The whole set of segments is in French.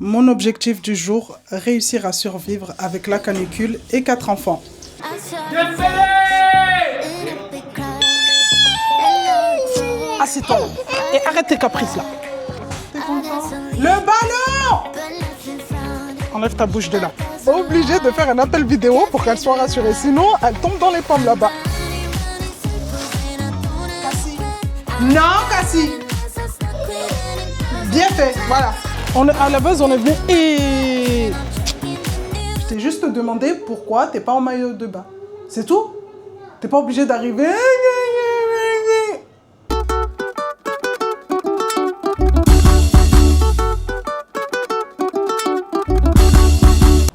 Mon objectif du jour, réussir à survivre avec la canicule et 4 enfants. Assieds-toi et arrête tes caprices là. T'es content? Le ballon! Enlève ta bouche de là. Obligé de faire un appel vidéo pour qu'elle soit rassurée, sinon elle tombe dans les pommes là-bas. Cassie. Non, Cassie. Bien fait, voilà. À la base, on est venu et... Je t'ai juste demandé pourquoi t'es pas en maillot de bain. C'est tout? T'es pas obligé d'arriver...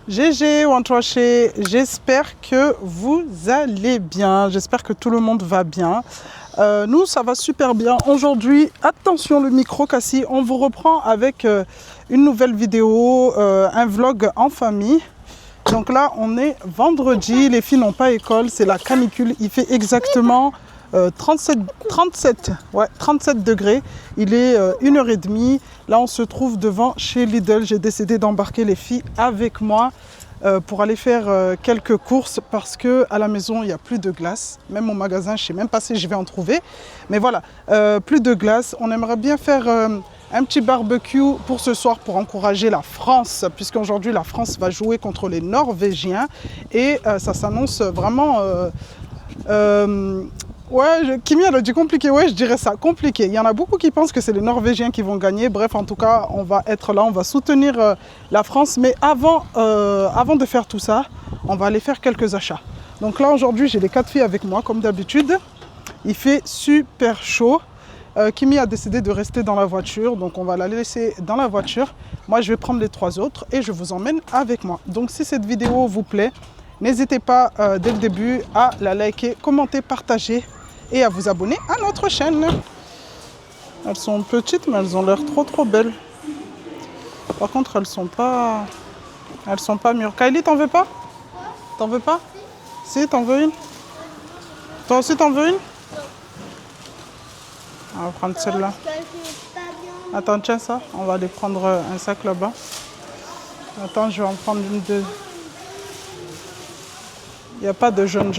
GG Wantroché, j'espère que vous allez bien, j'espère que tout le monde va bien. Nous, ça va super bien. Aujourd'hui, attention le micro Cassie, on vous reprend avec une nouvelle vidéo, un vlog en famille. Donc là, on est vendredi, les filles n'ont pas école, c'est la canicule, il fait exactement 37 degrés, il est 1h30. Là, on se trouve devant chez Lidl, j'ai décidé d'embarquer les filles avec moi pour aller faire quelques courses parce qu'à la maison, il n'y a plus de glace. Même au magasin, je ne sais même pas si je vais en trouver. Mais voilà, plus de glace. On aimerait bien faire un petit barbecue pour ce soir pour encourager la France, puisqu'aujourd'hui, la France va jouer contre les Norvégiens. Et ça s'annonce vraiment... ouais, Kimi, elle a dit compliqué. Ouais, je dirais ça, compliqué. Il y en a beaucoup qui pensent que c'est les Norvégiens qui vont gagner. Bref, en tout cas, on va être là, on va soutenir la France. Mais avant de faire tout ça, on va aller faire quelques achats. Donc là, aujourd'hui, j'ai les 4 filles avec moi, comme d'habitude. Il fait super chaud. Kimi a décidé de rester dans la voiture. Donc, on va la laisser dans la voiture. Moi, je vais prendre les 3 autres et je vous emmène avec moi. Donc, si cette vidéo vous plaît, n'hésitez pas dès le début à la liker, commenter, partager et à vous abonner à notre chaîne. Elles sont petites mais elles ont l'air trop belles. Par contre elles sont pas mûres. Kylie, t'en veux pas? T'en veux pas? Si, t'en veux une? Toi aussi t'en veux une? On va prendre celle-là. Attends, tiens ça. On va aller prendre un sac là-bas. Attends, je vais en prendre une de... Il n'y a pas de jaune.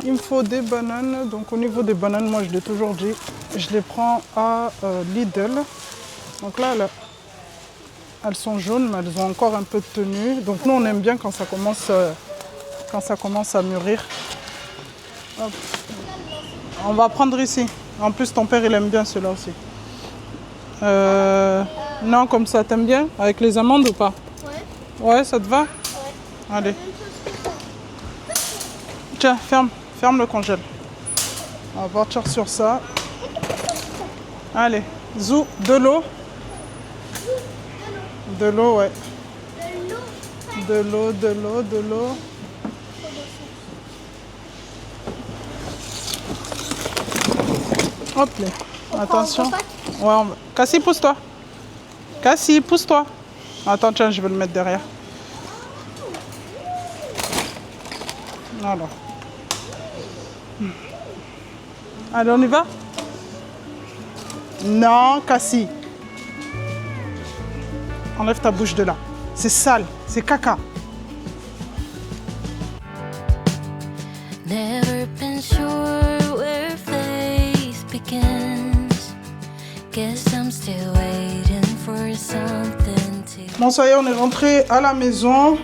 Il me faut des bananes. Donc au niveau des bananes, moi je l'ai toujours dit, je les prends à Lidl. Donc là, elles sont jaunes, mais elles ont encore un peu de tenue. Donc nous on aime bien quand ça commence à mûrir. Hop. On va prendre ici. En plus ton père il aime bien ceux-là aussi. Non, comme ça, t'aimes bien? Avec les amandes ou pas? Ouais. Ouais, ça te va? Ouais. Allez. Tiens, ferme le congèle. On va partir sur ça. Allez, zou, de l'eau. De l'eau, ouais. De l'eau. Hop là. Attention. Ouais, Cassie, pousse-toi. Cassie, pousse-toi. Attends, tiens, je vais le mettre derrière. Alors. Allez, on y va? Non, Cassie. Enlève ta bouche de là. C'est sale, c'est caca. Never been sure where faith begins. Guess I'm still waiting for something to... Bon, ça y est, on est rentré à la maison.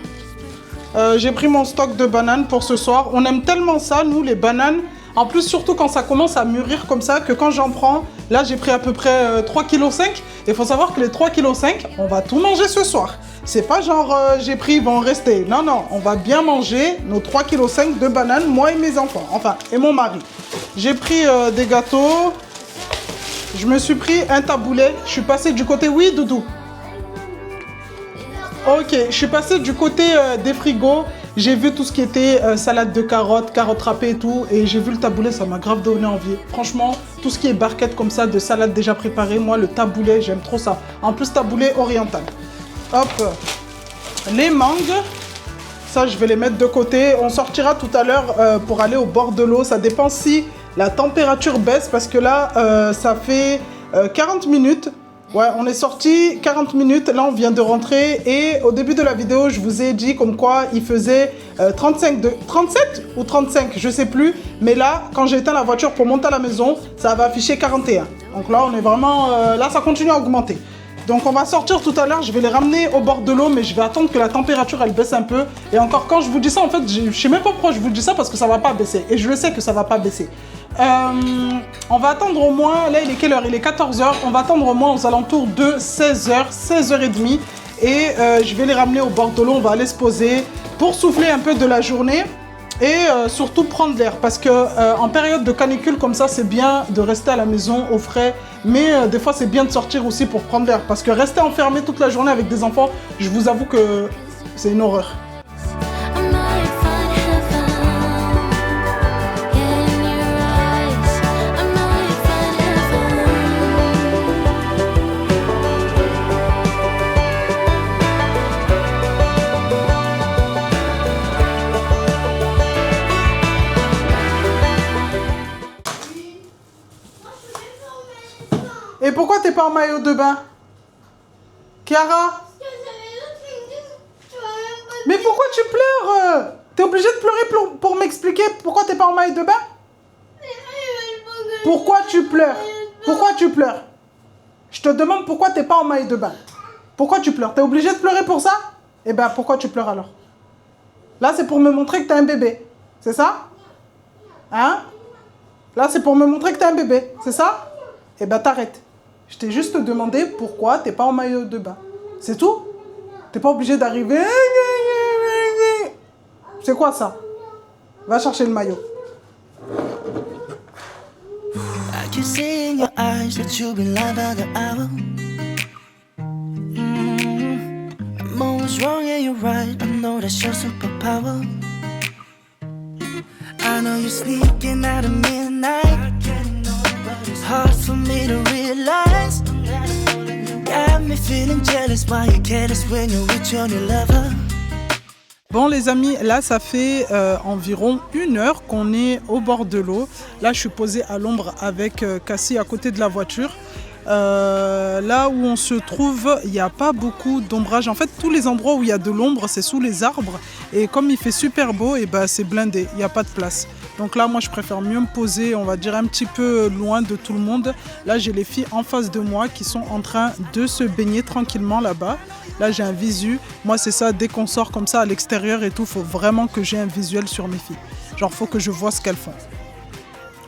J'ai pris mon stock de bananes pour ce soir. On aime tellement ça, nous, les bananes. En plus, surtout quand ça commence à mûrir comme ça, que quand j'en prends, là, j'ai pris à peu près 3,5 kg. Il faut savoir que les 3,5 kg, on va tout manger ce soir. C'est pas genre, j'ai pris, ils vont rester. Non, on va bien manger nos 3,5 kg de bananes, moi et mes enfants. Enfin, et mon mari. J'ai pris des gâteaux. Je me suis pris un taboulet. Je suis passée du côté... Oui, Doudou. Ok, je suis passée du côté des frigos. J'ai vu tout ce qui était salade de carottes râpées et tout. Et j'ai vu le taboulet, ça m'a grave donné envie. Franchement, tout ce qui est barquette comme ça, de salade déjà préparée, moi, le taboulet, j'aime trop ça. En plus, taboulet oriental. Hop, les mangues. Ça, je vais les mettre de côté. On sortira tout à l'heure pour aller au bord de l'eau. Ça dépend si la température baisse parce que là, ça fait 40 minutes. Ouais, on est sorti 40 minutes, là on vient de rentrer et au début de la vidéo, je vous ai dit comme quoi il faisait 37 ou 35, je sais plus. Mais là, quand j'ai éteint la voiture pour monter à la maison, ça va afficher 41. Donc là, on est vraiment... là, ça continue à augmenter. Donc on va sortir tout à l'heure, je vais les ramener au bord de l'eau, mais je vais attendre que la température elle baisse un peu. Et encore, quand je vous dis ça, en fait, je sais même pas pourquoi je vous dis ça parce que ça va pas baisser. Et je le sais que ça va pas baisser. On va attendre au moins, là il est quelle heure? Il est 14h, on va attendre au moins aux alentours de 16h, 16h30. Et je vais les ramener au bord de l'eau, on va aller se poser pour souffler un peu de la journée. Et surtout prendre l'air parce que en période de canicule comme ça, c'est bien de rester à la maison au frais. Mais des fois, c'est bien de sortir aussi pour prendre l'air. Parce que rester enfermé toute la journée avec des enfants, je vous avoue que c'est une horreur. Et pourquoi t'es pas en maillot de bain? Chiara? Mais pourquoi tu pleures? T'es obligée de pleurer pour m'expliquer pourquoi t'es pas en maillot de bain? Pourquoi tu pleures? Pourquoi tu pleures? Je te demande pourquoi t'es pas en maillot de bain. Pourquoi tu pleures? T'es obligée de pleurer pour ça? Eh ben pourquoi tu pleures alors? Là c'est pour me montrer que t'as un bébé. C'est ça? Hein? Là c'est pour me montrer que t'as un bébé. C'est ça? Eh ben t'arrêtes. Je t'ai juste demandé pourquoi t'es pas en maillot de bain. C'est tout? T'es pas obligé d'arriver. C'est quoi ça? Va chercher le maillot. I can see in your eyes that you've been lying by the hour. I'm always wrong and you're right. I know that's your superpower. I know you're sneaking out at midnight. It's hard for me to realize. Got me feeling jealous while you're careless when you're with your new lover. Bon les amis, là ça fait environ 1 heure qu'on est au bord de l'eau. Là je suis posée à l'ombre avec Cassie à côté de la voiture. Là où on se trouve, il n'y a pas beaucoup d'ombrage. En fait, tous les endroits où il y a de l'ombre, c'est sous les arbres. Et comme il fait super beau, et ben, c'est blindé, il n'y a pas de place. Donc là, moi, je préfère mieux me poser, on va dire, un petit peu loin de tout le monde. Là, j'ai les filles en face de moi qui sont en train de se baigner tranquillement là-bas. Là, j'ai un visu. Moi, c'est ça, dès qu'on sort comme ça à l'extérieur et tout, il faut vraiment que j'ai un visuel sur mes filles. Genre, il faut que je vois ce qu'elles font.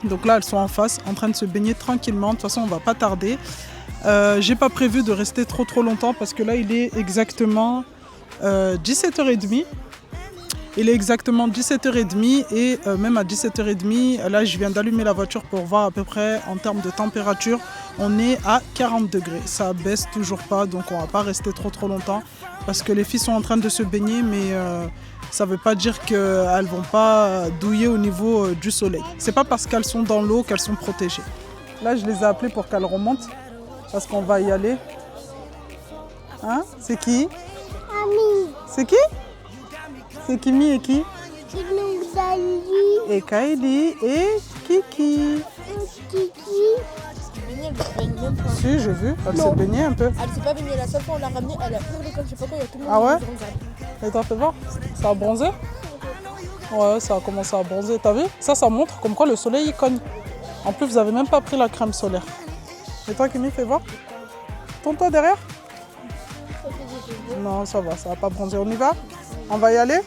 Donc là, elles sont en face, en train de se baigner tranquillement. De toute façon, on va pas tarder. J'ai pas prévu de rester trop longtemps parce que là, il est exactement 17h30. Il est exactement 17h30 et même à 17h30, là, je viens d'allumer la voiture pour voir à peu près en termes de température. On est à 40 degrés. Ça baisse toujours pas, donc on va pas rester trop longtemps parce que les filles sont en train de se baigner, mais ça ne veut pas dire qu'elles ne vont pas douiller au niveau du soleil. C'est pas parce qu'elles sont dans l'eau qu'elles sont protégées. Là, je les ai appelées pour qu'elles remontent parce qu'on va y aller. Hein? C'est qui? Ami. C'est qui? C'est Kimi et qui? Kimi, Et Kylie et Kiki. Kiki. Elle se baigne même pas. Si, j'ai vu, elle s'est baignée un peu. Elle s'est pas baignée, la seule fois on l'a ramenée, elle a hurlé comme je sais pas quoi, il y a tout le monde Ah ouais? qui bronze. Et t'as fait voir? Ça a bronzé? Ouais, ça a commencé à bronzer. T'as vu? Ça montre comme quoi le soleil il cogne. En plus, vous avez même pas pris la crème solaire. Et toi, Kimi, fais voir. Tourne-toi derrière. Non, ça va pas bronzer. On y va? On va y aller?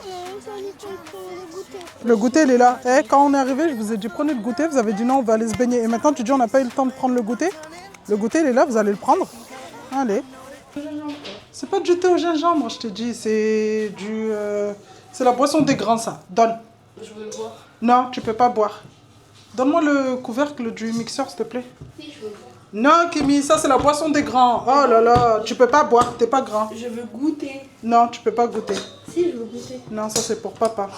Le goûter, il est là. Eh, quand on est arrivé, je vous ai dit prenez le goûter. Vous avez dit non, on va aller se baigner. Et maintenant, tu dis on n'a pas eu le temps de prendre le goûter. Le goûter, il est là, vous allez le prendre. Allez. C'est pas du thé au gingembre, je t'ai dit. C'est du... c'est la boisson des grands, ça. Donne. Je veux le boire. Non, tu peux pas boire. Donne-moi le couvercle du mixeur, s'il te plaît. Si, je veux boire. Non, Kimi, ça c'est la boisson des grands. Oh là là, tu peux pas boire, t'es pas grand. Je veux goûter. Non, tu peux pas goûter. Si, je veux goûter. Non, ça c'est pour papa.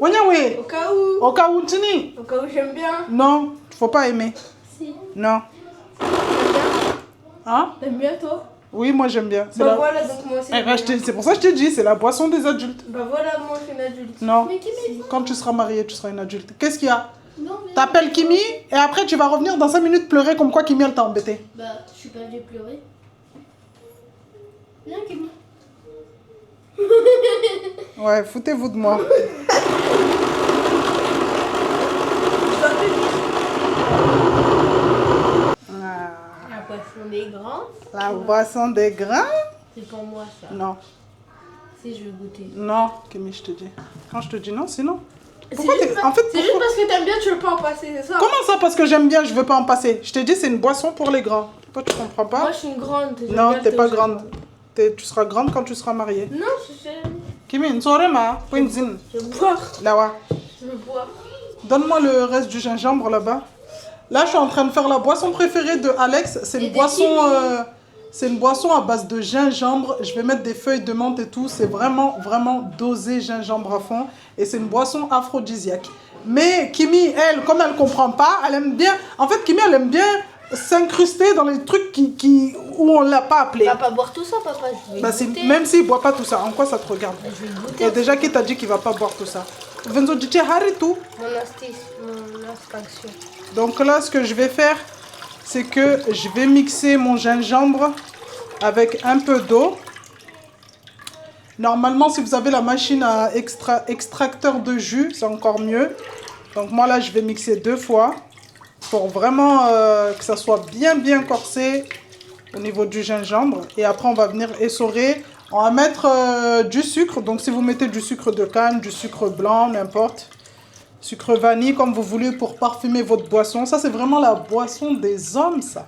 Wanyawe, Au cas où. au cas où tini. Au cas où j'aime bien. Non, faut pas aimer. Si. Non. T'aimes bien? Hein? T'aimes bien toi? Oui, moi j'aime bien. Bah voilà, donc moi c'est. C'est pour ça que je t'ai dit, c'est la boisson des adultes. Bah voilà, moi je suis une adulte. Non. Mais Kimi. Quand tu seras mariée, tu seras une adulte. Qu'est-ce qu'il y a? Non, mais... T'appelles Kimi et après tu vas revenir dans 5 minutes pleurer comme quoi Kimi elle t'a embêté. Bah, je suis pas venue pleurer. Viens, Kimi. Ouais, foutez-vous de moi. Ah, La poisson des grands, la boisson des grains? c'est pour moi ça. Non, Si je veux goûter. non, Kimi, je te dis. Quand je te dis non, c'est non. C'est Pourquoi juste, t'es... En fait, c'est juste parce que t'aimes bien, tu veux pas en passer, c'est ça? comment ça, parce que j'aime bien, je veux pas en passer? Je t'ai dit, c'est une boisson pour les grands. Toi, tu comprends pas? Moi je suis une grande. j'aime Non, bien t'es le pas thé au grande. Tu seras grande quand tu seras mariée. chocolat. Non, je sais. Kimi, une soirée, ma. Quinzine. Je veux boire. Là, ouais. Je veux boire. Donne-moi le reste du gingembre là-bas. Là, je suis en train de faire la boisson préférée de Alex. C'est Et une des boisson, kiwis. c'est une boisson à base de gingembre. Je vais mettre des feuilles de menthe et tout. C'est vraiment, vraiment dosé gingembre à fond. Et c'est une boisson aphrodisiaque. Mais Kimi, elle, comme elle comprend pas, elle aime bien. En fait, Kimi, elle aime bien s'incruster dans les trucs où on l'a pas appelé. Tu vas pas boire tout ça, papa. Je vais Bah, goûter. même s'il boit pas tout ça, en quoi ça te regarde? Je vais goûter. Et déjà qui t'a dit qu'il va pas boire tout ça. Venzo dit tout. Mon instinction. Donc là, ce que je vais faire, c'est que je vais mixer mon gingembre avec un peu d'eau. Normalement, si vous avez la machine à extracteur de jus, c'est encore mieux. Donc moi là, je vais mixer 2 fois pour vraiment que ça soit bien corsé au niveau du gingembre. Et après, on va venir essorer. On va mettre du sucre. Donc si vous mettez du sucre de canne, du sucre blanc, n'importe. Sucre vanille, comme vous voulez, pour parfumer votre boisson. Ça, c'est vraiment la boisson des hommes, ça.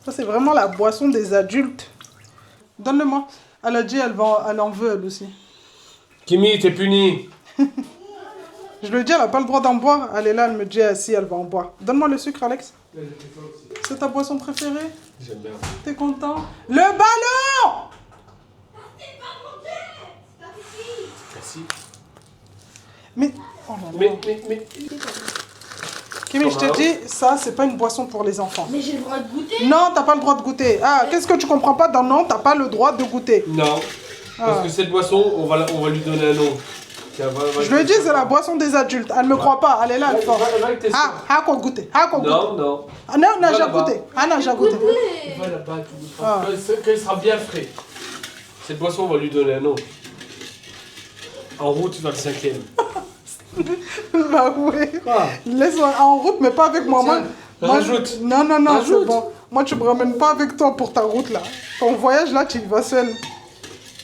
Ça, c'est vraiment la boisson des adultes. Donne-le-moi. Elle a dit, elle en veut, elle aussi. Kimi, t'es puni. Je lui ai dit, elle n'a pas le droit d'en boire. Elle est là, elle me dit, si, elle va en boire. Donne-moi le sucre, Alex. C'est ta boisson préférée? J'aime bien. T'es content? Le ballon! Merci. Mais... Oh là là. Mais... Kimi, je te dis, ça, c'est pas une boisson pour les enfants. Mais j'ai le droit de goûter. Non, t'as pas le droit de goûter. Ah, qu'est-ce que tu comprends pas dans non, t'as pas le droit de goûter. Non. Parce que cette boisson, on va lui donner un nom. Tiens, Je lui ai dit, c'est la boisson des adultes. Elle me croit pas, elle est là, elle est forte. Ah, qu'on goûte. Ah, qu'on goûte. Non. Ah, non, on a Va déjà là-bas. goûté. Ah, non, j'ai goûté. Va là-bas, tu goûteras. Quand il sera bien frais. Cette boisson, on va lui donner un nom. En route vers le 5e. Bah ouais. Quoi? Laisse-moi en route, mais pas avec moi. Tiens, Moi, rajoute. Non, c'est Rajoute. bon. Moi, tu me ramènes pas avec toi pour ta route, là. Ton voyage, là, tu y vas seul.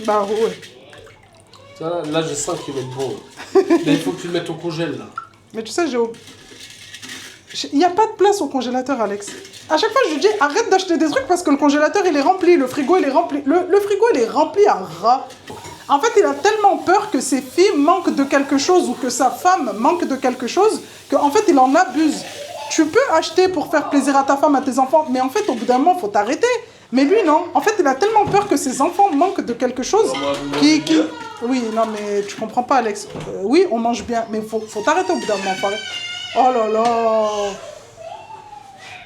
Bah ouais. Tiens, là, je sens qu'il va être bon. Là, il faut que tu le mettes au congèle, là. Mais tu sais, il n'y a pas de place au congélateur, Alex. À chaque fois, je lui dis, arrête d'acheter des trucs parce que le congélateur, il est rempli. Le frigo, il est rempli. Le frigo, il est rempli à ras. En fait, il a tellement peur que ses filles manquent de quelque chose ou que sa femme manque de quelque chose qu'en fait, il en abuse. Tu peux acheter pour faire plaisir à ta femme, à tes enfants, mais en fait, au bout d'un moment, il faut t'arrêter. Mais lui, non. En fait, il a tellement peur que ses enfants manquent de quelque chose qui... Oui, non, mais tu comprends pas, Alex. Oui, on mange bien, mais faut t'arrêter au bout d'un moment. Oh là là.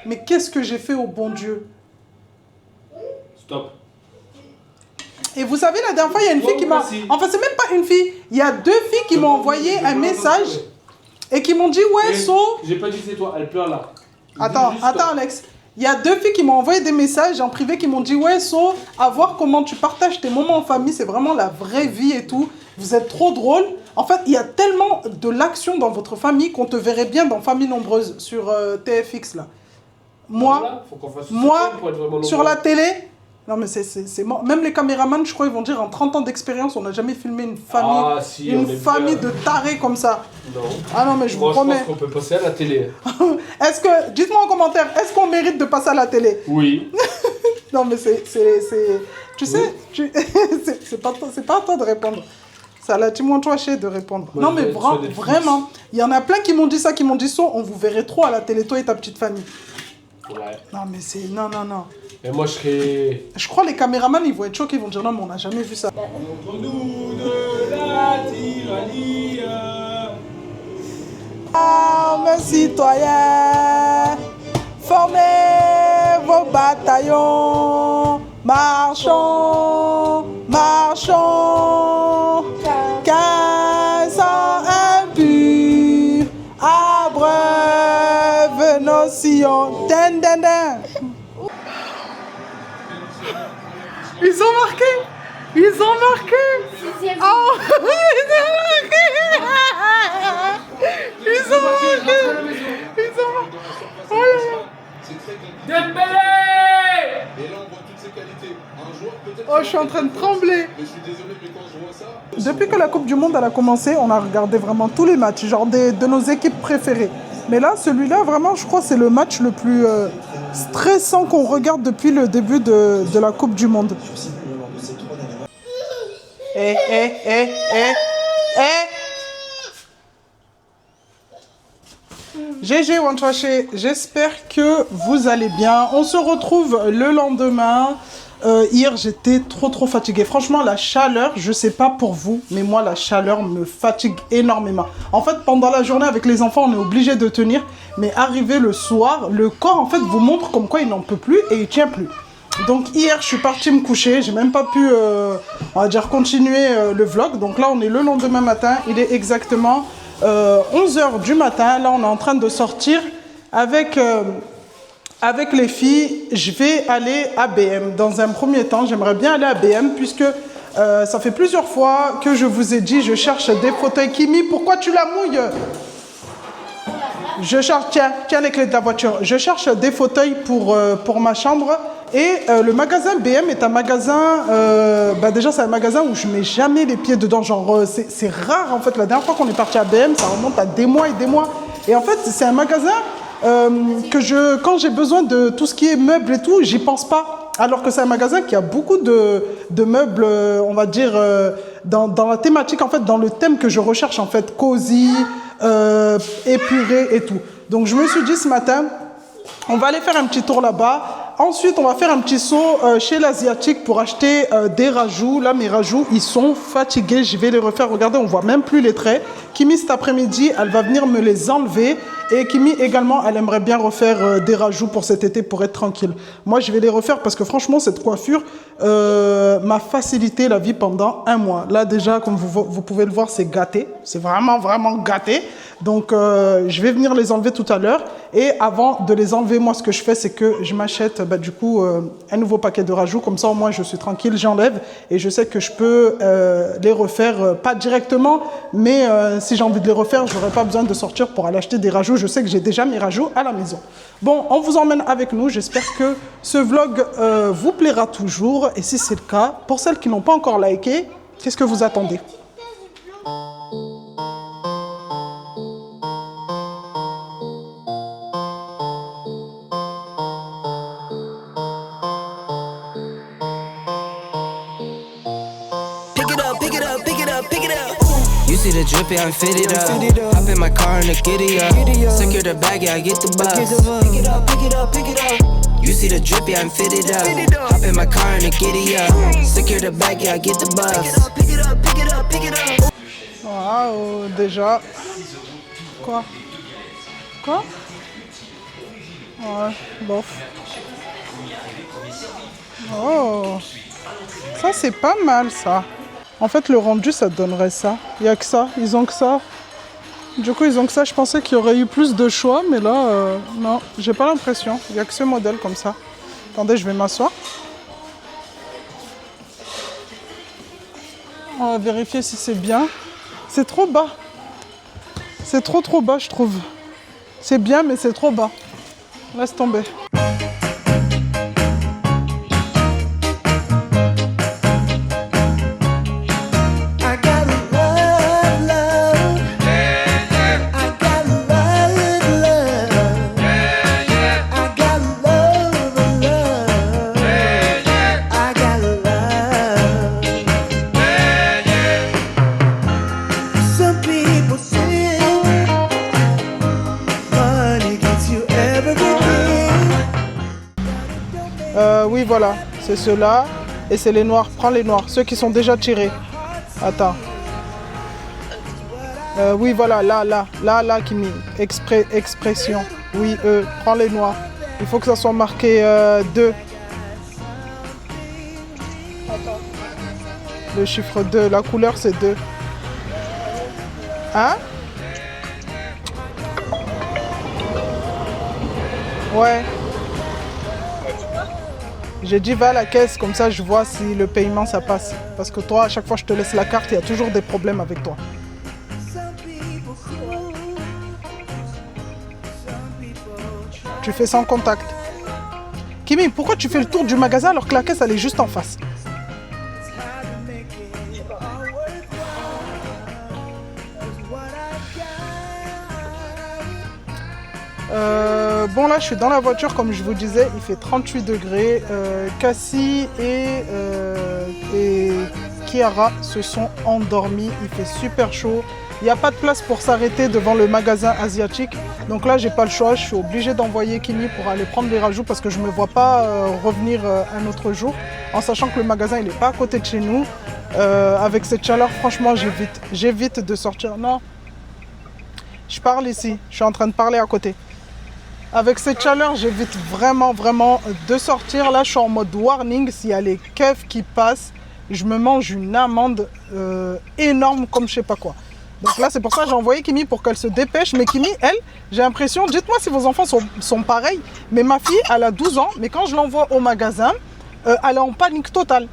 Mais qu'est-ce que j'ai fait au bon Dieu? Stop. Et vous savez, la dernière fois, il y a une fille qui m'a... Enfin, c'est même pas une fille. Il y a 2 filles qui m'ont envoyé un message et qui m'ont dit, ouais, So... J'ai pas dit que c'est toi, elle pleure là. Attends, Alex. Il y a 2 filles qui m'ont envoyé des messages en privé qui m'ont dit, ouais, So, à voir comment tu partages tes moments en famille, c'est vraiment la vraie vie et tout. Vous êtes trop drôle. En fait, il y a tellement de l'action dans votre famille qu'on te verrait bien dans Famille Nombreuse sur TFX, là. Moi, Voilà, faut qu'on fasse moi pour être vraiment sur nombreux. la télé... Non, mais c'est mort. Même les caméramans, je crois, ils vont dire en 30 ans d'expérience, on n'a jamais filmé une famille, Ah, si, on est famille bien. de tarés comme ça. Non. Ah non, mais je vous Moi, je promets. pense qu'on peut passer à la télé. Est-ce que, dites-moi en commentaire, est-ce qu'on mérite de passer à la télé? Oui. Non, mais tu sais, c'est pas à toi de répondre. C'est à la Timon Touaché de répondre. Moi, non, je mais vais être sur Netflix. vraiment, il y en a plein qui m'ont dit ça, qui m'ont dit ça, on vous verrait trop à la télé, toi et ta petite famille. Ouais. Non, mais c'est... Non. Et moi, je serais... Je crois les caméramans, ils vont être choqués, ils vont dire non, mais on n'a jamais vu ça. Contre-nous de la tyrannie. Armes citoyens, formez vos bataillons, Marchons, marchons, qu'un sang impur abreuve nos sillons. Den, den, den. Ils ont marqué. Ils ont marqué. Sixième. Oh, ils ont marqué. Ils ont marqué. Oh là là. Dembélé! Et là, on voit toutes ses qualités. Un joueur peut-être. Oh, je suis en train de trembler. Mais je suis désolé, mais quand je vois ça. Depuis que la Coupe du Monde elle a commencé, on a regardé vraiment tous les matchs, genre de nos équipes préférées. Mais là, celui-là, vraiment, je crois que c'est le match le plus stressant qu'on regarde depuis le début de la Coupe du Monde. GG Wanchaché, j'espère que vous allez bien. On se retrouve le lendemain. Hier, j'étais trop fatiguée. Franchement, la chaleur, je sais pas pour vous, mais moi, la chaleur me fatigue énormément. En fait, pendant la journée avec les enfants, on est obligé de tenir. Mais arrivé le soir, le corps, en fait, vous montre comme quoi il n'en peut plus et il tient plus. Donc hier, je suis partie me coucher. J'ai même pas pu, on va dire, continuer le vlog. Donc là, on est le lendemain matin. Il est exactement 11h du matin. Là, on est en train de sortir avec les filles. Je vais aller à BM. Dans un premier temps, j'aimerais bien aller à BM puisque ça fait plusieurs fois que je vous ai dit, je cherche des fauteuils. Kimi, pourquoi tu la mouilles? Je cherche, tiens les clés de la voiture. Je cherche des fauteuils pour ma chambre. Et le magasin BM est un magasin, déjà c'est un magasin où je mets jamais les pieds dedans, genre c'est rare en fait. La dernière fois qu'on est parti à BM, ça remonte à des mois et des mois. Et en fait c'est un magasin que quand j'ai besoin de tout ce qui est meubles et tout, j'y pense pas. Alors que c'est un magasin qui a beaucoup de meubles, on va dire, dans la thématique, en fait, dans le thème que je recherche en fait, cosy, épuré et tout. Donc je me suis dit ce matin, on va aller faire un petit tour là-bas. Ensuite, on va faire un petit saut chez l'Asiatique pour acheter des rajouts. Là, mes rajouts, ils sont fatigués. Je vais les refaire. Regardez, on voit même plus les traits. Kimi, cet après-midi, elle va venir me les enlever. Et Kimi, également, elle aimerait bien refaire des rajouts pour cet été pour être tranquille. Moi, je vais les refaire parce que franchement, cette coiffure m'a facilité la vie pendant un mois. Là, déjà, comme vous pouvez le voir, c'est gâté. C'est vraiment gâté. Donc, je vais venir les enlever tout à l'heure. Et avant de les enlever, moi, ce que je fais, c'est que je m'achète du coup un nouveau paquet de rajouts. Comme ça, au moins, je suis tranquille, j'enlève. Et je sais que je peux les refaire, pas directement, mais si j'ai envie de les refaire, je n'aurai pas besoin de sortir pour aller acheter des rajouts. Je sais que j'ai déjà mes rajouts à la maison. Bon, on vous emmène avec nous. J'espère que ce vlog vous plaira toujours. Et si c'est le cas, pour celles qui n'ont pas encore liké, qu'est-ce que vous attendez ? You see the drippy, I'm fitted up. Hop in my car and the giddy up. Secure the bag, yeah, I get the bus. Pick it up, pick it up, pick it up. You see the drippy, I'm fitted up. Hop in my car and the giddy up. Secure the bag, yeah, I get the bus. Pick it up, pick it up, pick it up. Waouh, déjà. Quoi? Ouais, bof. Oh, ça c'est pas mal ça. En fait, le rendu, ça donnerait ça. Il n'y a que ça, ils ont que ça. Du coup, ils ont que ça. Je pensais qu'il y aurait eu plus de choix, mais là, non, j'ai pas l'impression. Il n'y a que ce modèle comme ça. Attendez, je vais m'asseoir. On va vérifier si c'est bien. C'est trop bas. C'est trop bas, je trouve. C'est bien, mais c'est trop bas. Laisse tomber. Oui, voilà, c'est ceux-là. Et c'est les noirs. Prends les noirs, ceux qui sont déjà tirés. Attends. Oui, voilà, là, qui met expression. Oui, prends les noirs. Il faut que ça soit marqué 2. Le chiffre 2, la couleur c'est 2. Hein? Ouais. J'ai dit va à la caisse, comme ça je vois si le paiement ça passe. Parce que toi, à chaque fois que je te laisse la carte, il y a toujours des problèmes avec toi. Tu fais sans contact. Kimi, pourquoi tu fais le tour du magasin alors que la caisse elle est juste en face? Bon là je suis dans la voiture comme je vous disais, il fait 38 degrés. Cassie et Kiara se sont endormis, il fait super chaud. Il n'y a pas de place pour s'arrêter devant le magasin asiatique. Donc là j'ai pas le choix, je suis obligée d'envoyer Kimi pour aller prendre des rajouts parce que je ne me vois pas revenir un autre jour. En sachant que le magasin il n'est pas à côté de chez nous. Avec cette chaleur franchement j'évite de sortir. Non, je parle ici, je suis en train de parler à côté. Avec cette chaleur, j'évite vraiment de sortir. Là, je suis en mode warning. S'il y a les keufs qui passent, je me mange une amende énorme comme je sais pas quoi. Donc là, c'est pour ça que j'ai envoyé Kimi pour qu'elle se dépêche. Mais Kimi, elle, j'ai l'impression, dites-moi si vos enfants sont pareils. Mais ma fille, elle a 12 ans. Mais quand je l'envoie au magasin, elle est en panique totale.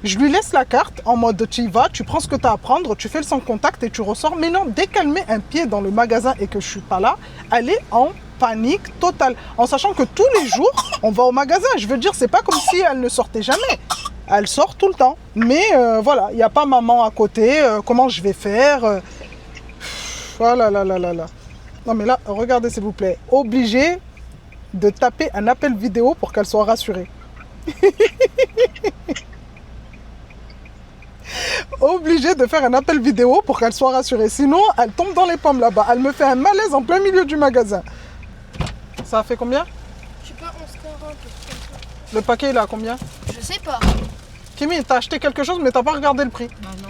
Je lui laisse la carte en mode tu y vas, tu prends ce que tu as à prendre, tu fais le sans contact et tu ressors. Mais non, dès qu'elle met un pied dans le magasin et que je suis pas là, elle est en panique totale. En sachant que tous les jours, on va au magasin. Je veux dire, c'est pas comme si elle ne sortait jamais. Elle sort tout le temps. Mais voilà, il n'y a pas maman à côté. Comment je vais faire Oh là là là là là. Non mais là, regardez s'il vous plaît. Obligé de taper un appel vidéo pour qu'elle soit rassurée. Obligé de faire un appel vidéo pour qu'elle soit rassurée. Sinon, elle tombe dans les pommes là-bas. Elle me fait un malaise en plein milieu du magasin. Ça a fait combien? Je sais pas, 11,40. Le paquet, il est à combien? Je sais pas. Kimi, t'as acheté quelque chose, mais t'as pas regardé le prix. Bah non.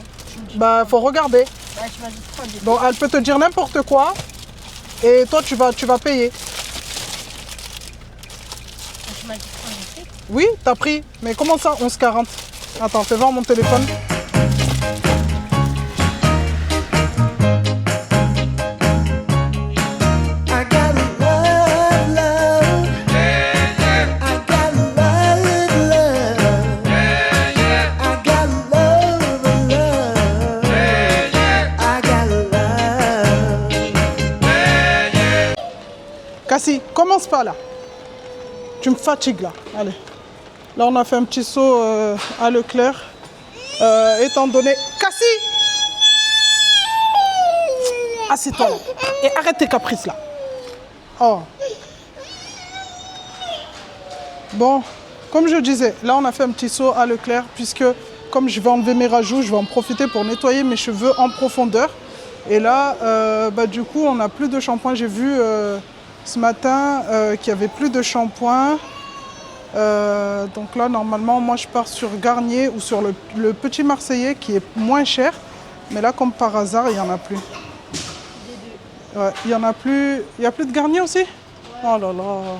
Bah, faut regarder. Bah, tu m'as dit 3. Donc, elle peut te dire n'importe quoi. Et toi, tu vas payer. Tu m'as dit 3, j'ai fait. Oui, t'as pris. Mais comment ça, 11,40? Attends, fais voir mon téléphone. Cassie, commence pas là. Tu me fatigues là. Allez. Là, on a fait un petit saut à Leclerc. Étant donné... Cassie! Assieds-toi là. Et arrête tes caprices là. Oh. Bon, comme je disais, là, on a fait un petit saut à Leclerc puisque, comme je vais enlever mes rajouts, je vais en profiter pour nettoyer mes cheveux en profondeur. Et là, du coup, on n'a plus de shampoing. J'ai vu ce matin qu'il n'y avait plus de shampoing. Donc là, normalement, moi, je pars sur Garnier ou sur le Petit Marseillais qui est moins cher. Mais là, comme par hasard, il n'y en a plus. Ouais, il n'y en a plus. Il n'y a plus de Garnier aussi? Oh là là.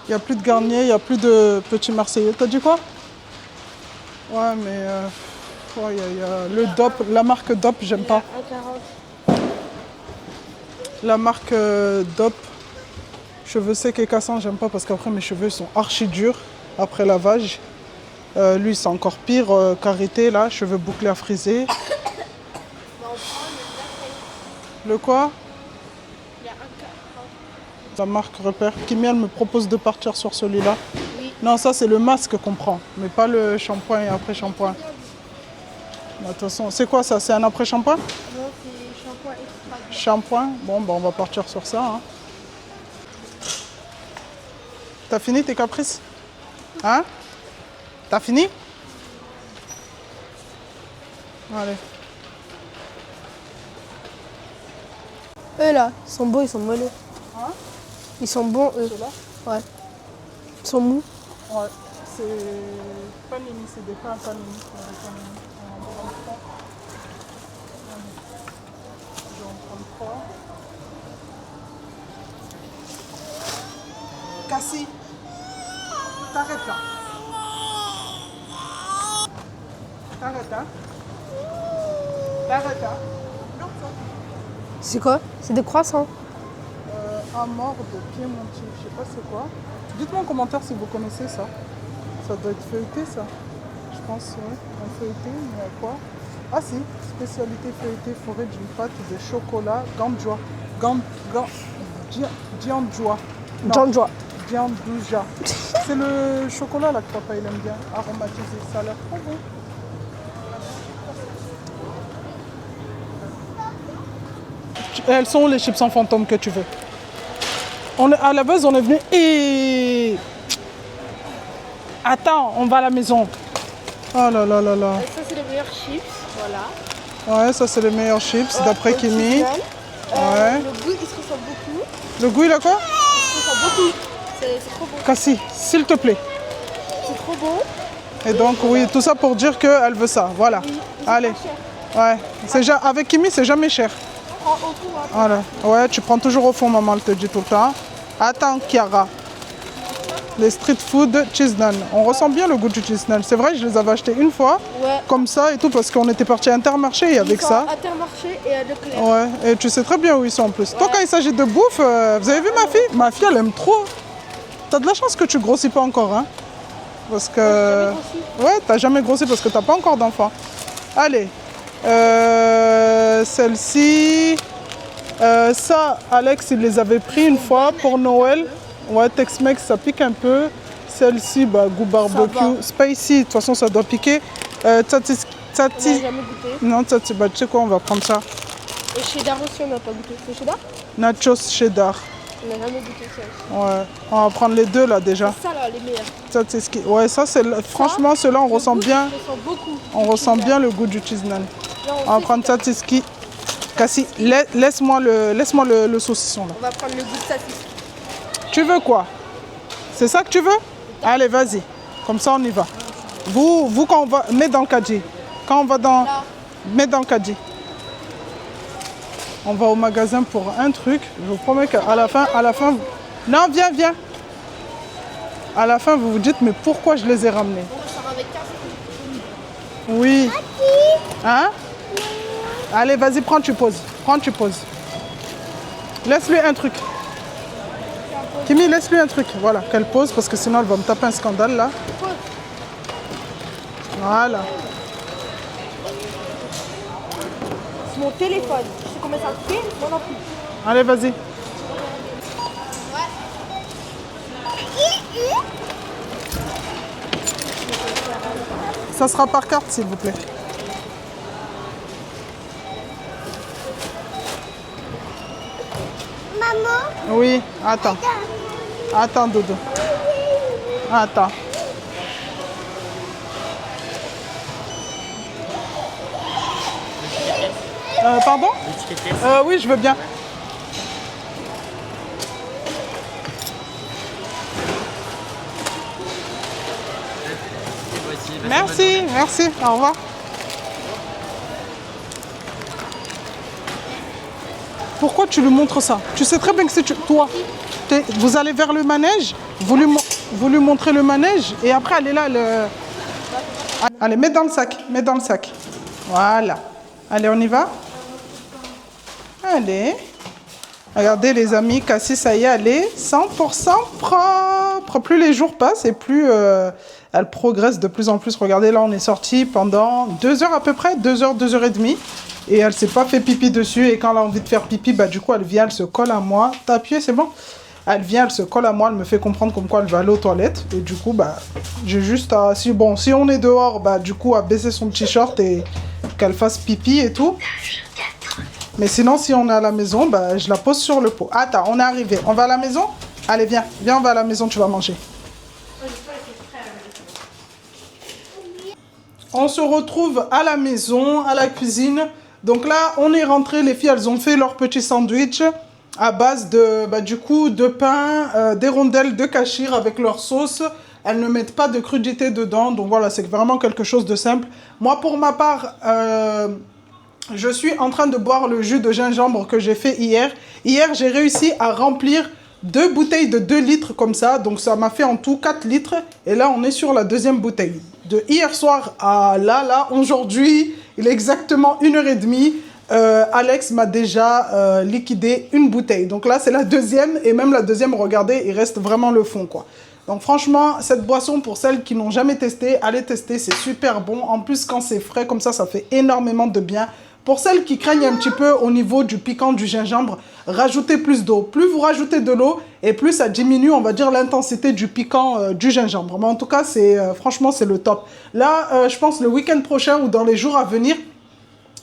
Il n'y a plus de Garnier, il n'y a plus de Petit Marseillais. T'as dit quoi? Ouais, mais... le DOP, la marque DOP, j'aime pas. 1,40. La marque DOP, cheveux secs et cassants, j'aime pas parce qu'après mes cheveux sont archi durs après lavage. Lui, c'est encore pire, carité là, cheveux bouclés à friser. Le quoi? Il y a 1,40. La marque Repère. Kimi, elle me propose de partir sur celui-là. Oui. Non, ça c'est le masque qu'on prend, mais pas le shampoing et après-shampoing. De toute façon, c'est quoi ça? C'est un après-shampoing? Non, c'est shampoing extra. Shampoing? Bon, on va partir sur ça. Hein. T'as fini tes caprices? Hein? T'as fini? Allez. Eux là, ils sont beaux, ils sont moelleux. Hein? Ils sont bons, eux. Ceux-là? Ouais. Ils sont mous. Ouais. C'est panini, c'est des pains panini. On va en prendre 3. Je vais en prendre 3. Cassie, t'arrêtes là. T'arrêtes, hein. T'arrêtes, hein. C'est quoi? C'est des croissants. Amor de Piemontier, je sais pas c'est quoi. Dites-moi en commentaire si vous connaissez ça. Ça doit être feuilleté ça. Je pense, ouais, en feuilleté, mais quoi? Ah si, spécialité feuilletée forêt d'une pâte de chocolat Gandjoa. Giandjoa. Giandjoa. Giandouja. C'est le chocolat là que papa il aime bien, aromatisé. Ça a l'air trop bon. Elles sont où les chips en fantôme que tu veux? À la base, on est venu et... Attends, on va à la maison. Oh là là là là. Ça, c'est les meilleurs chips. Voilà. Ouais, ça c'est les meilleurs chips d'après Kimi. Ouais. Le goût, il se ressemble beaucoup. Le goût, il a quoi? Il se ressemble beaucoup. C'est trop bon. Cassie, s'il te plaît. C'est trop bon. Et donc, oui, tout ça pour dire qu'elle veut ça. Voilà. Oui, Allez. Ouais. Avec Kimi, c'est jamais cher. Au fond, hein. Voilà. Ouais, tu prends toujours au fond, maman, elle te dit tout le temps. Attends, Chiara. Les street food cheese naan. On ressent bien le goût du cheese naan. C'est vrai, je les avais achetés une fois, Ouais. comme ça et tout, parce qu'on était parti à Intermarché avec Ils sont ça. à Intermarché et à Leclerc. Ouais, et tu sais très bien où ils sont en plus. Toi, quand il s'agit de bouffe, vous avez vu ma fille? Ma fille, elle aime trop. T'as de la chance que tu grossis pas encore, hein? Parce que... Ouais, t'as jamais grossi parce que t'as pas encore d'enfant. Allez. Celle-ci... ça, Alex, il les avait pris une fois pour Noël. Ouais, Tex-Mex, ça pique un peu. Celle-ci, bah, goût barbecue. Spicy, de toute façon, ça doit piquer. Tati... On n'a jamais goûté. Non, Tati, bah, tu sais quoi, on va prendre ça. Et cheddar aussi, on n'a pas goûté. C'est cheddar? Nachos cheddar. On n'a jamais goûté ça aussi. Ouais, on va prendre les deux là déjà. C'est ça là, les meilleurs. Ça, c'est ce qui... Ouais, ça c'est... Franchement, ceux-là, on ressent bien... On ressent beaucoup. On ressent bien le goût du cheese naan. Là, On va prendre ça, c'est ce qui... Cassie, laisse-moi le saucisson là. On va prendre le goût de saucisse. Tu veux quoi? C'est ça que tu veux? Allez, vas-y. Comme ça, on y va. Vous quand on va... Mets dans le caddie. Quand on va dans... Là. Mets dans le caddie. On va au magasin pour un truc. Je vous promets qu'à la fin... Non, viens. À la fin, vous vous dites, mais pourquoi je les ai ramenés? Ça va avec 15. Oui. Hein? Allez, vas-y, prends, tu poses. Laisse-lui un truc. Kimi, laisse-lui un truc. Voilà, qu'elle pose, parce que sinon, elle va me taper un scandale, là. Voilà. C'est mon téléphone. Tu sais combien ça fait? Moi non plus. Allez, vas-y. Ça sera par carte, s'il vous plaît. Maman, Oui, attends. Attends, Doudou. Attends. Pardon? Oui, je veux bien. Merci, au revoir. Pourquoi tu lui montres ça? Tu sais très bien que c'est toi. Vous allez vers le manège, vous lui montrez le manège et après elle est là. Allez, mets dans le sac. Voilà. Allez, on y va? Allez. Regardez les amis, Cassie, ça y est, elle est 100% propre. Plus les jours passent et plus elle progresse de plus en plus. Regardez, là, on est sorti pendant 2 heures à peu près, 2 heures, 2 heures et demie. Et elle s'est pas fait pipi dessus. Et quand elle a envie de faire pipi, bah du coup, elle vient, elle se colle à moi. T'as appuyé, c'est bon? Elle vient, elle se colle à moi, elle me fait comprendre comme quoi elle va aller aux toilettes. Et du coup, bah, j'ai juste à... Si on est dehors, bah du coup, à baisser son t-shirt et qu'elle fasse pipi et tout. Mais sinon, si on est à la maison, bah, je la pose sur le pot. Attends, on est arrivé. On va à la maison? Allez, viens, on va à la maison, tu vas manger. On se retrouve à la maison, à la cuisine. Donc là, on est rentré. Les filles, elles ont fait leur petit sandwich à base de, du coup, de pain, des rondelles de cachir avec leur sauce. Elles ne mettent pas de crudité dedans. Donc voilà, c'est vraiment quelque chose de simple. Moi, pour ma part... je suis en train de boire le jus de gingembre que j'ai fait hier. Hier, j'ai réussi à remplir 2 bouteilles de 2 litres comme ça. Donc, ça m'a fait en tout 4 litres. Et là, on est sur la 2e bouteille de hier soir à là, aujourd'hui, il est exactement 1h30. Alex m'a déjà liquidé une bouteille. Donc là, c'est la deuxième. Et même la deuxième, regardez, il reste vraiment le fond, quoi. Donc franchement, cette boisson, pour celles qui n'ont jamais testé, allez tester, c'est super bon. En plus, quand c'est frais comme ça fait énormément de bien. Pour celles qui craignent un petit peu au niveau du piquant du gingembre, rajoutez plus d'eau. Plus vous rajoutez de l'eau, et plus ça diminue, on va dire, l'intensité du piquant du gingembre. Mais en tout cas, franchement, c'est le top. Là, je pense le week-end prochain ou dans les jours à venir,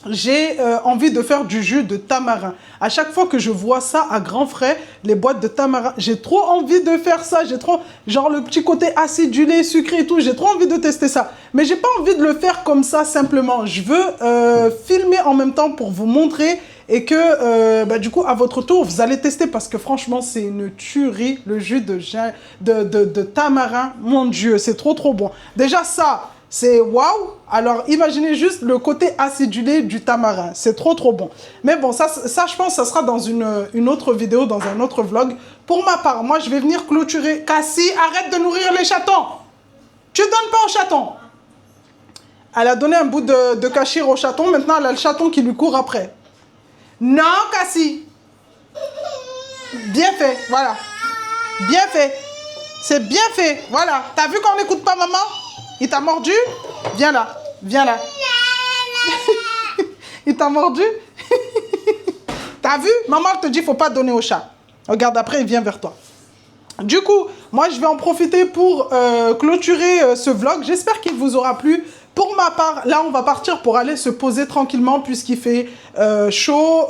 j'ai envie de faire du jus de tamarin. À chaque fois que je vois ça à grands frais, les boîtes de tamarin, j'ai trop envie de faire ça. J'ai trop, genre le petit côté acidulé, sucré et tout, j'ai trop envie de tester ça. Mais j'ai pas envie de le faire comme ça simplement. Je veux filmer en même temps pour vous montrer et que du coup à votre tour vous allez tester parce que franchement c'est une tuerie, le jus de tamarin. Mon Dieu, c'est trop bon. Déjà ça, c'est waouh! Alors, imaginez juste le côté acidulé du tamarin. C'est trop bon. Mais bon, ça je pense, ça sera dans une autre vidéo, dans un autre vlog. Pour ma part, moi, je vais venir clôturer. Cassie, arrête de nourrir les chatons! Tu donnes pas aux chatons! Elle a donné un bout de cachir au chaton. Maintenant, elle a le chaton qui lui court après. Non, Cassie! Bien fait, voilà. Bien fait. C'est bien fait, voilà. T'as vu qu'on n'écoute pas maman? Il t'a mordu? Viens là, viens là. Il t'a mordu? T'as vu? Maman te dit faut pas donner au chat. Regarde, après il vient vers toi. Du coup, moi je vais en profiter pour clôturer ce vlog. J'espère qu'il vous aura plu. Pour ma part, là on va partir pour aller se poser tranquillement puisqu'il fait chaud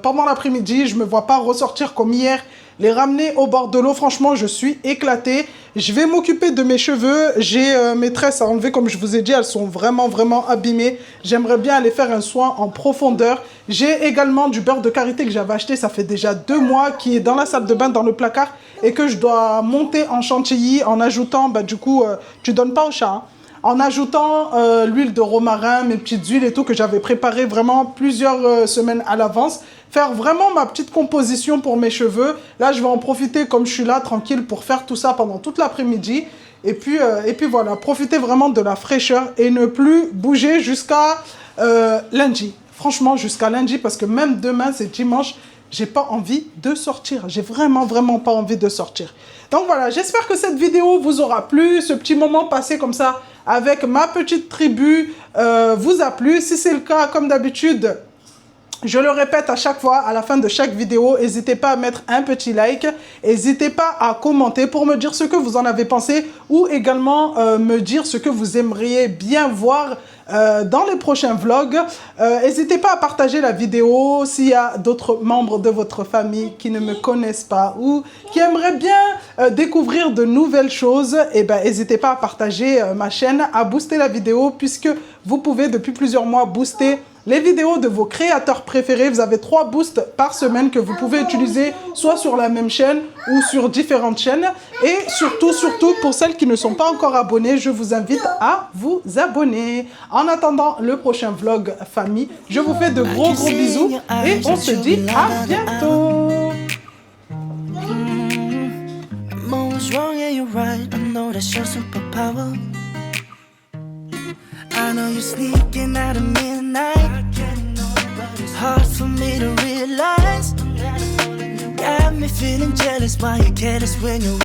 pendant l'après-midi. Je me vois pas ressortir comme hier. Les ramener au bord de l'eau, franchement, je suis éclatée. Je vais m'occuper de mes cheveux. J'ai mes tresses à enlever, comme je vous ai dit, elles sont vraiment abîmées. J'aimerais bien aller faire un soin en profondeur. J'ai également du beurre de karité que j'avais acheté, ça fait déjà 2 mois, qui est dans la salle de bain, dans le placard, et que je dois monter en chantilly en ajoutant, du coup, tu donnes pas au chat, hein. En ajoutant l'huile de romarin, mes petites huiles et tout que j'avais préparé vraiment plusieurs semaines à l'avance. Faire vraiment ma petite composition pour mes cheveux. Là, je vais en profiter comme je suis là, tranquille, pour faire tout ça pendant toute l'après-midi. Et puis voilà, profiter vraiment de la fraîcheur et ne plus bouger jusqu'à lundi. Franchement, jusqu'à lundi, parce que même demain, c'est dimanche, j'ai pas envie de sortir. J'ai vraiment pas envie de sortir. Donc voilà, j'espère que cette vidéo vous aura plu. Ce petit moment passé comme ça avec ma petite tribu vous a plu. Si c'est le cas, comme d'habitude, je le répète à chaque fois, à la fin de chaque vidéo, n'hésitez pas à mettre un petit like, n'hésitez pas à commenter pour me dire ce que vous en avez pensé ou également me dire ce que vous aimeriez bien voir dans les prochains vlogs. N'hésitez pas à partager la vidéo s'il y a d'autres membres de votre famille qui ne me connaissent pas ou qui aimeraient bien découvrir de nouvelles choses. Et n'hésitez pas à partager ma chaîne, à booster la vidéo puisque vous pouvez depuis plusieurs mois booster les vidéos de vos créateurs préférés. Vous avez 3 boosts par semaine que vous pouvez utiliser soit sur la même chaîne ou sur différentes chaînes. Et surtout, pour celles qui ne sont pas encore abonnées, je vous invite à vous abonner. En attendant le prochain vlog famille, je vous fais de gros bisous et on se dit à bientôt. I know you're sneaking out at midnight. Hard for me to realize. Got me feeling jealous while you're careless when you're